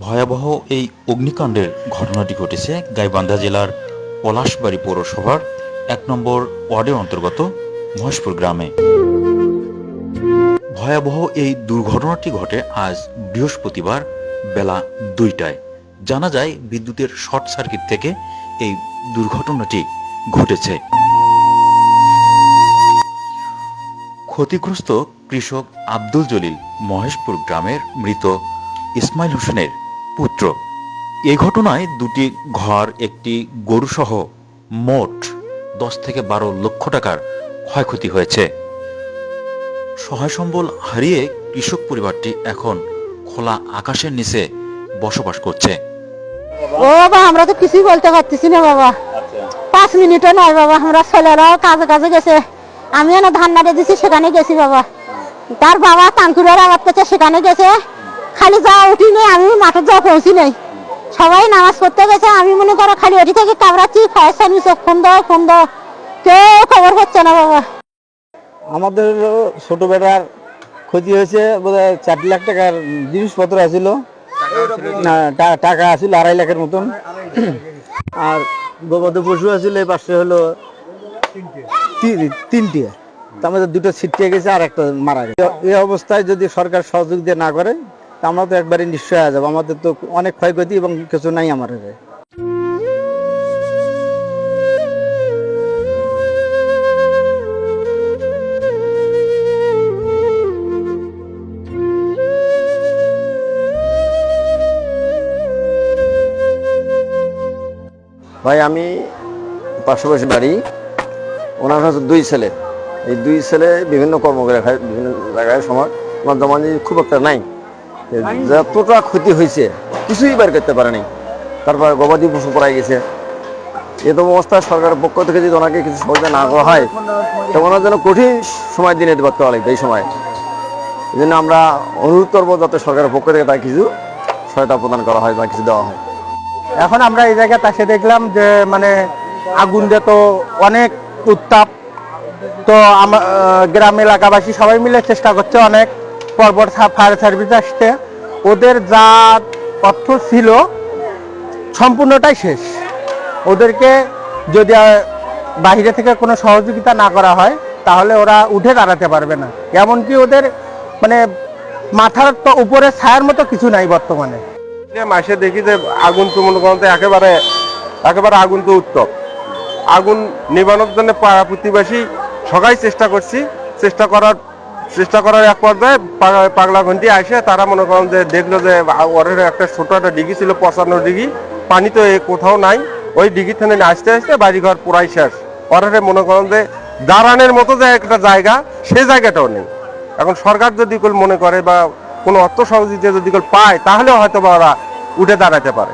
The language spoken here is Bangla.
ভয়াবহ এই অগ্নিকাণ্ডের ঘটনাটি ঘটেছে গাইবান্ধা জেলার পলাশবাড়ী পৌরসভার ১ নম্বর ওয়ার্ডের অন্তর্গত মহেশপুর গ্রামে। ভয়াবহ এই দুর্ঘটনাটি ঘটে আজ বৃহস্পতিবার বেলা ২টায়। জানা যায় বিদ্যুতের শর্ট সার্কিট থেকে এই দুর্ঘটনাটি ঘটেছে। ক্ষতিগ্রস্ত কৃষক আব্দুল জলিল মহেশপুর গ্রামের মৃত ইসমাইল হোসেনের পুত্র। এই ঘটনায় দুটি ঘর, একটি গরুসহ মোট ১০ থেকে ১২ লক্ষ টাকার ক্ষয়ক্ষতি হয়েছে। সহায় সম্বল হারিয়ে কৃষক পরিবারটি এখন খোলা আকাশের নিচে বসবাস করছে। ও বাবা, আমরা তো কিছুই বলতে পারতেছি না বাবা। 5 মিনিটও নয় বাবা, আমরা ছেলেরাও কাজে কাজে গেছে। আমিও না ধান নাড়ে দিছি, সেখানে গেছি বাবা। তার বাবা তানকুরের আবাদ করছে, সেখানে গেছে। খালি যা উঠি নেই, আমি মাঠে যা পৌঁছি নেই। সবাই নামাজ পড়তে গেছে, আমি মনে করো খালি ওটি থেকে কামড়াচ্ছি, ফায়ার নিচে ফোন দাও, কেউ খবর হচ্ছে না বাবা। আমাদের ছোট বেটার ক্ষতি হয়েছে বোধহয় 4 লাখ টাকার জিনিসপত্র আছিল, টাকা আছিল 2.5 লাখের মতন। আর গবাদি পশু আছিল এই পাশে হলো 3টে, তার মধ্যে 2টো ছিটকে গেছে আর একটা মারা গেছে। এই অবস্থায় যদি সরকার সহযোগিতা না করে তা আমরা তো একবারে নিশ্চয় হয়ে যাবো। আমাদের তো অনেক ক্ষয়ক্ষতি এবং কিছু নাই আমাদের। ভাই, আমি পাশাপাশি বাড়ি, ওনার হচ্ছে 2 ছেলে। এই 2 ছেলে বিভিন্ন কর্ম করে খায়, বিভিন্ন জায়গায় সময় আমার জমানি খুব একটা নাই। যতটা ক্ষতি হয়েছে কিছুই বের করতে পারেনি। তারপর গবাদি পশু পড়াই গেছে। এরকম অবস্থায় সরকারের পক্ষ থেকে যদি ওনাকে কিছু সহযোগিতা না করা হয় তো ওনার জন্য কঠিন সময় দিনে করতে লাগবে। এই সময় এই জন্য আমরা অনুরোধ করবো যাতে সরকারের পক্ষ থেকে তাকে কিছু সহায়তা প্রদান করা হয় বা কিছু দেওয়া হয়। এখন আমরা এই জায়গাতে এসে দেখলাম যে মানে আগুন দিয়ে তো অনেক উত্তাপ। তো গ্রাম এলাকাবাসী সবাই মিলে চেষ্টা করছে, অনেক পরপর ফায়ার সার্ভিস আসছে। ওদের যা অর্থ ছিল সম্পূর্ণটাই শেষ। ওদেরকে যদি বাইরে থেকে কোনো সহযোগিতা না করা হয় তাহলে ওরা উঠে দাঁড়াতে পারবে না। এমনকি ওদের মানে মাথার তো উপরে ছায়ার মতো কিছু নাই বর্তমানে। মাসে দেখি যে আগুন তো মনে করেন একেবারে আগুন তো উত্তপ। আগুন নিবানোর জন্য পাড়া প্রতিবেশী সবাই চেষ্টা করছি। চেষ্টা করার এক পর্যায়ে পাগলা ঘন্টি আসে, তারা মনে করেন যে দেখলো যে ওরের একটা ছোট একটা ডিগি ছিল 55 ডিগি, পানি তো কোথাও নাই। ওই ডিগি থেকে আসতে আসতে বাড়িঘর পুরাই শেষ। ওরে মনে করেন যে দাঁড়ানোর মতো যে একটা জায়গা, সেই জায়গাটাও নেই। এখন সরকার যদি মনে করে বা কোনো অর্থ সহযোগিতা যদি পায় তাহলে হয়তো বা ওরা উঠে দাঁড়াতে পারে।